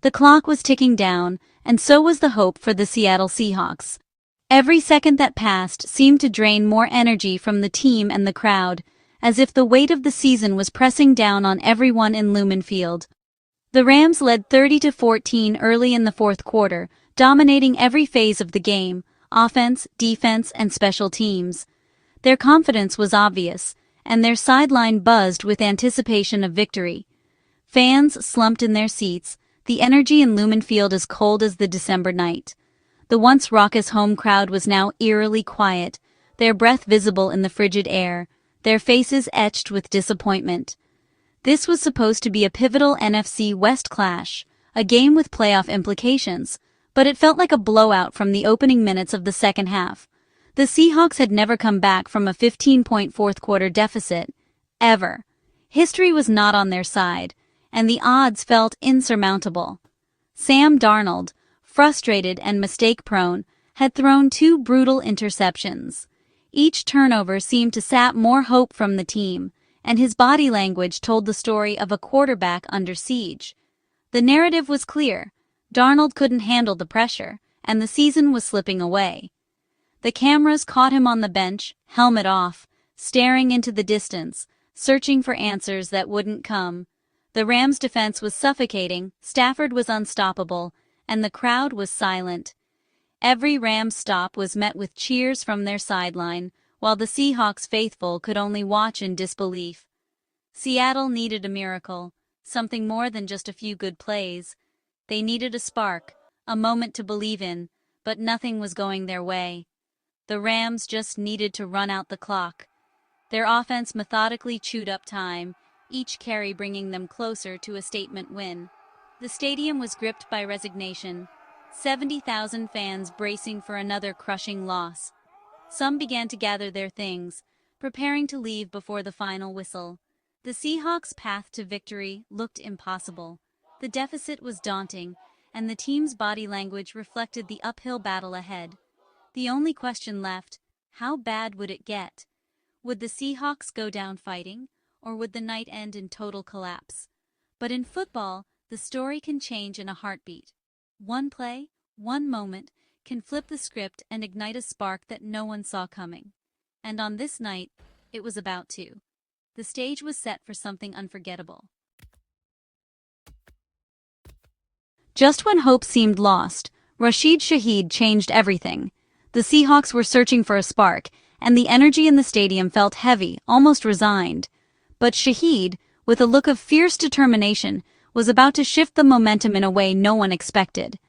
The clock was ticking down, and so was the hope for the Seattle Seahawks. Every second that passed seemed to drain more energy from the team and the crowd, as if the weight of the season was pressing down on everyone in Lumen Field. The Rams led 30-14 early in the fourth quarter, dominating every phase of the game: offense, defense, and special teams. Their confidence was obvious, and their sideline buzzed with anticipation of victory. Fans slumped in their seats, the energy in Lumen Field as cold as the December night. The once raucous home crowd was now eerily quiet, their breath visible in the frigid air, their faces etched with disappointment. This was supposed to be a pivotal NFC West clash, a game with playoff implications, but it felt like a blowout from the opening minutes of the second half. The Seahawks had never come back from a 15-point fourth-quarter deficit, ever. History was not on their side, and the odds felt insurmountable. Sam Darnold, frustrated and mistake-prone, had thrown 2 brutal interceptions. Each turnover seemed to sap more hope from the team, and his body language told the story of a quarterback under siege. The narrative was clear: Darnold couldn't handle the pressure, and the season was slipping away. The cameras caught him on the bench, helmet off, staring into the distance, searching for answers that wouldn't come. The Rams' defense was suffocating, Stafford was unstoppable, and the crowd was silent. Every Rams stop was met with cheers from their sideline, while the Seahawks faithful could only watch in disbelief. Seattle needed a miracle, something more than just a few good plays. They needed a spark, a moment to believe in, but nothing was going their way. The Rams just needed to run out the clock. Their offense methodically chewed up time, each carry bringing them closer to a statement win. The stadium was gripped by resignation, 70,000 fans bracing for another crushing loss. Some began to gather their things, preparing to leave before the final whistle. The Seahawks' path to victory looked impossible. The deficit was daunting, and the team's body language reflected the uphill battle ahead. The only question left: how bad would it get? Would the Seahawks go down fighting, or would the night end in total collapse? But in football, the story can change in a heartbeat. One play, one moment, can flip the script and ignite a spark that no one saw coming. And on this night, it was about to. The stage was set for something unforgettable. Just when hope seemed lost, Rashid Shaheed changed everything. The Seahawks were searching for a spark, and the energy in the stadium felt heavy, almost resigned. But Shaheed, with a look of fierce determination, was about to shift the momentum in a way no one expected.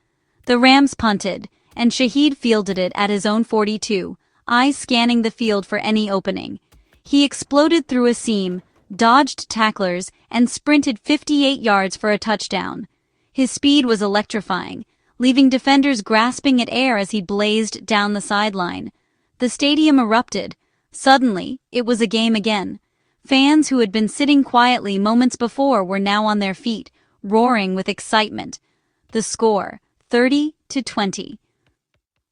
The Rams punted, and Shaheed fielded it at his own 42, eyes scanning the field for any opening. He exploded through a seam, dodged tacklers, and sprinted 58 yards for a touchdown. His speed was electrifying, leaving defenders grasping at air as he blazed down the sideline. The stadium erupted. Suddenly, it was a game again. Fans who had been sitting quietly moments before were now on their feet, roaring with excitement. The score, 30-20.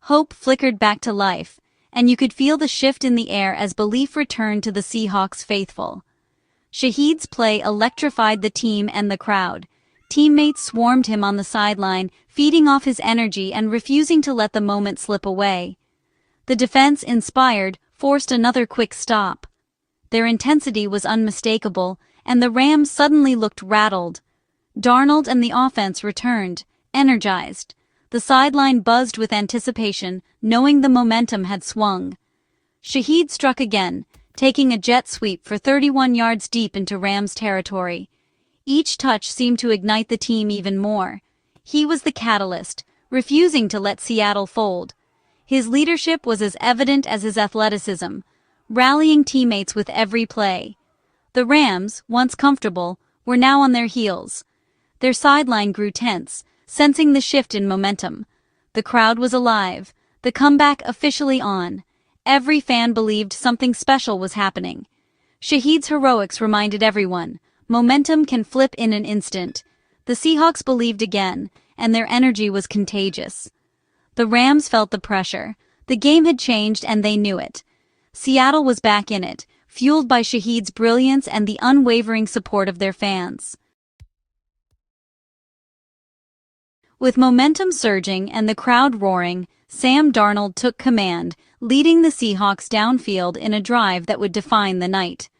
Hope flickered back to life, and you could feel the shift in the air as belief returned to the Seahawks faithful. Shaheed's play electrified the team and the crowd. Teammates swarmed him on the sideline, feeding off his energy and refusing to let the moment slip away. The defense, inspired, forced another quick stop. Their intensity was unmistakable, and the Rams suddenly looked rattled. Darnold and the offense returned, energized. The sideline buzzed with anticipation, knowing the momentum had swung. Shaheed struck again, taking a jet sweep for 31 yards deep into Rams territory. Each touch seemed to ignite the team even more. He was the catalyst, refusing to let Seattle fold. His leadership was as evident as his athleticism, rallying teammates with every play. The Rams, once comfortable, were now on their heels. Their sideline grew tense, sensing the shift in momentum. The crowd was alive, the comeback officially on. Every fan believed something special was happening. Shaheed's heroics reminded everyone: momentum can flip in an instant. The Seahawks believed again, and their energy was contagious. The Rams felt the pressure. The game had changed and they knew it. Seattle was back in it, fueled by Shaheed's brilliance and the unwavering support of their fans. With momentum surging and the crowd roaring, Sam Darnold took command, leading the Seahawks downfield in a drive that would define the night.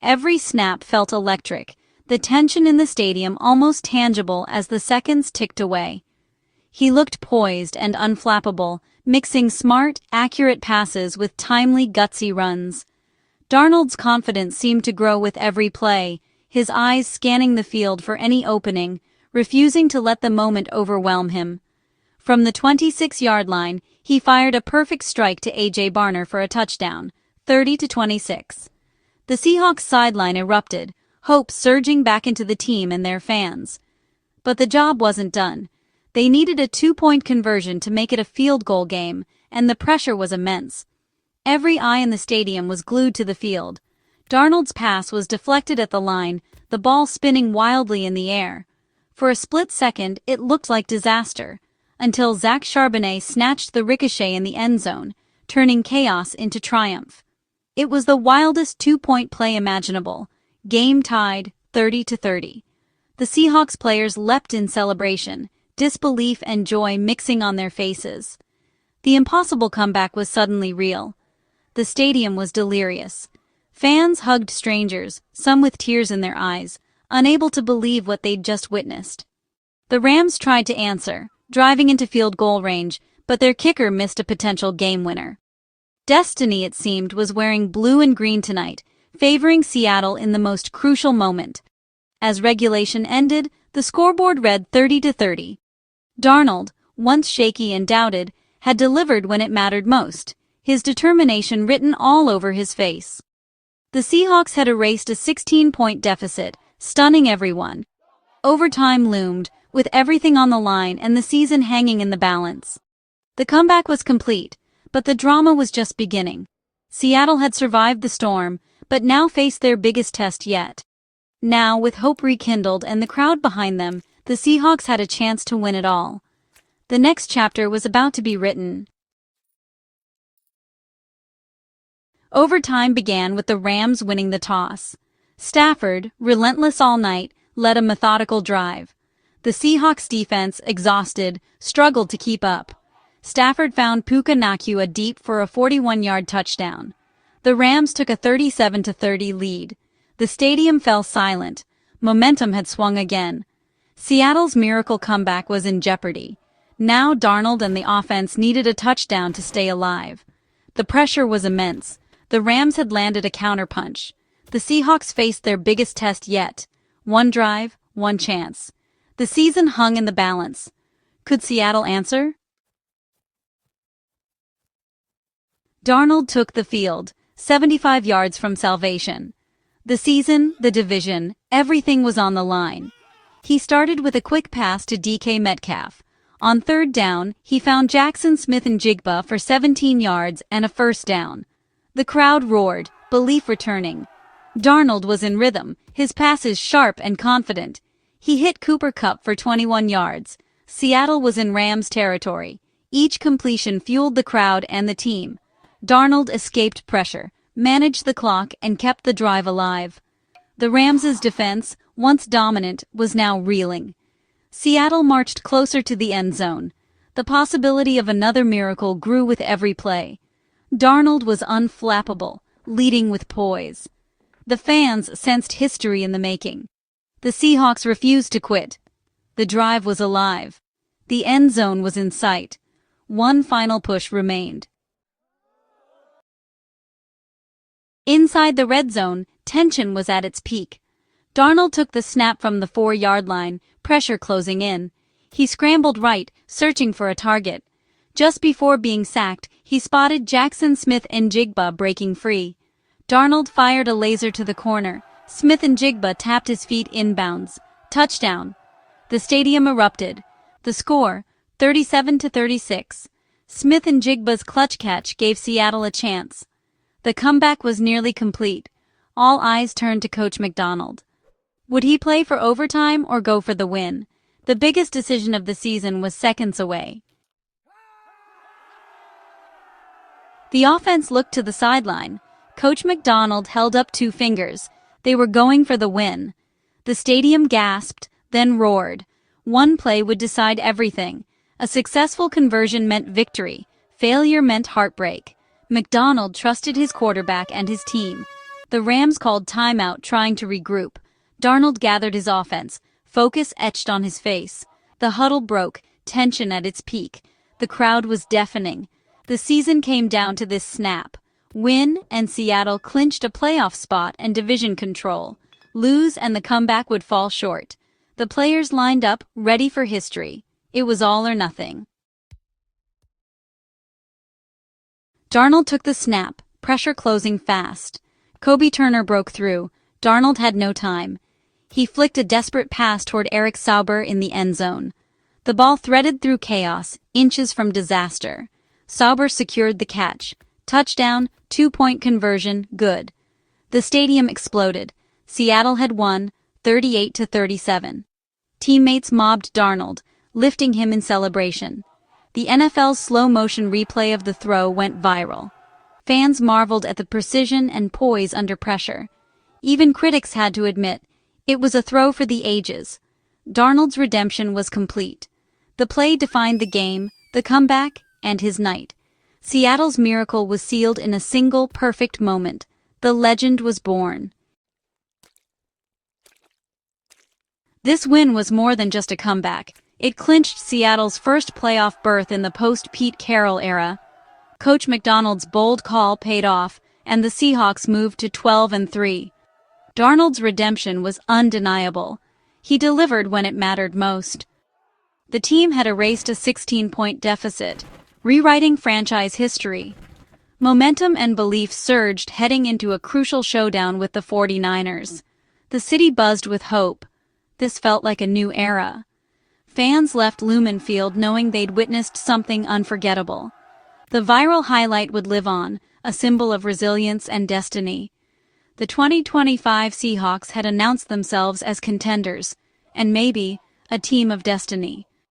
Every snap felt electric, the tension in the stadium almost tangible as the seconds ticked away. He looked poised and unflappable, mixing smart, accurate passes with timely, gutsy runs. Darnold's confidence seemed to grow with every play, his eyes scanning the field for any opening, refusing to let the moment overwhelm him. From the 26-yard line, he fired a perfect strike to A.J. Barner for a touchdown, 30-26. The Seahawks sideline erupted, hope surging back into the team and their fans. But the job wasn't done. They needed a 2-point conversion to make it a field goal game, and the pressure was immense. Every eye in the stadium was glued to the field. Darnold's pass was deflected at the line, the ball spinning wildly in the air. For a split second, it looked like disaster, until Zach Charbonnet snatched the ricochet in the end zone, turning chaos into triumph. It was the wildest 2-point play imaginable. Game tied, 30-30. The Seahawks players leapt in celebration, disbelief and joy mixing on their faces. The impossible comeback was suddenly real. The stadium was delirious. Fans hugged strangers, some with tears in their eyes, unable to believe what they'd just witnessed. The Rams tried to answer, driving into field goal range, but their kicker missed a potential game winner. Destiny, it seemed, was wearing blue and green tonight, favoring Seattle in the most crucial moment. As regulation ended, the scoreboard read 30-30. Darnold, once shaky and doubted, had delivered when it mattered most, his determination written all over his face. The Seahawks had erased a 16-point deficit, stunning everyone. Overtime loomed, with everything on the line and the season hanging in the balance. The comeback was complete, but the drama was just beginning. Seattle had survived the storm, but now faced their biggest test yet. Now, with hope rekindled and the crowd behind them, the Seahawks had a chance to win it all. The next chapter was about to be written. Overtime began with the Rams winning the toss. Stafford, relentless all night, led a methodical drive. The Seahawks defense, exhausted, struggled to keep up. Stafford found Puka Nacua deep for a 41-yard touchdown. The Rams took a 37-30 lead. The stadium fell silent. Momentum had swung again. Seattle's miracle comeback was in jeopardy. Now Darnold and the offense needed a touchdown to stay alive. The pressure was immense. The Rams had landed a counterpunch. The Seahawks faced their biggest test yet. One drive, one chance. The season hung in the balance. Could Seattle answer? Darnold took the field, 75 yards from salvation. The season, the division, everything was on the line. He started with a quick pass to DK Metcalf. On third down, he found Jaxson Smith-Njigba for 17 yards and a first down. The crowd roared, belief returning. Darnold was in rhythm, his passes sharp and confident. He hit Cooper Kupp for 21 yards. Seattle was in Rams territory. Each completion fueled the crowd and the team. Darnold escaped pressure, managed the clock, and kept the drive alive. The Rams' defense, once dominant, was now reeling. Seattle marched closer to the end zone. The possibility of another miracle grew with every play. Darnold was unflappable, leading with poise. The fans sensed history in the making. The Seahawks refused to quit. The drive was alive. The end zone was in sight. One final push remained. Inside the red zone, tension was at its peak. Darnold took the snap from the 4-yard line, pressure closing in. He scrambled right, searching for a target. Just before being sacked, he spotted Jaxson Smith-Njigba breaking free. Darnold fired a laser to the corner. Smith-Njigba tapped his feet inbounds. Touchdown. The stadium erupted. The score, 37-36. Smith-Njigba's clutch catch gave Seattle a chance. The comeback was nearly complete. All eyes turned to Coach McDonald. Would he play for overtime or go for the win? The biggest decision of the season was seconds away. The offense looked to the sideline. Coach McDonald held up 2 fingers. They were going for the win. The stadium gasped, then roared. One play would decide everything. A successful conversion meant victory. Failure meant heartbreak. Darnold trusted his quarterback and his team. The Rams called timeout, trying to regroup. Darnold gathered his offense, focus etched on his face. The huddle broke, tension at its peak. The crowd was deafening. The season came down to this snap. Win, and Seattle clinched a playoff spot and division control. Lose, and the comeback would fall short. The players lined up, ready for history. It was all or nothing. Darnold took the snap, pressure closing fast. Kobe Turner broke through. Darnold had no time. He flicked a desperate pass toward Eric Saubert in the end zone. The ball threaded through chaos, inches from disaster. Saubert secured the catch. Touchdown, 2-point conversion, good. The stadium exploded. Seattle had won, 38-37. Teammates mobbed Darnold, lifting him in celebration. The NFL's slow-motion replay of the throw went viral. Fans marveled at the precision and poise under pressure. Even critics had to admit, it was a throw for the ages. Darnold's redemption was complete. The play defined the game, the comeback, and his night. Seattle's miracle was sealed in a single perfect moment. The legend was born. This win was more than just a comeback. It clinched Seattle's first playoff berth in the post-Pete Carroll era. Coach McDonald's bold call paid off, and the Seahawks moved to 12-3. Darnold's redemption was undeniable. He delivered when it mattered most. The team had erased a 16-point deficit, rewriting franchise history. Momentum and belief surged heading into a crucial showdown with the 49ers. The city buzzed with hope. This felt like a new era. Fans left Lumen Field knowing they'd witnessed something unforgettable. The viral highlight would live on, a symbol of resilience and destiny. The 2025 Seahawks had announced themselves as contenders, and maybe a team of destiny.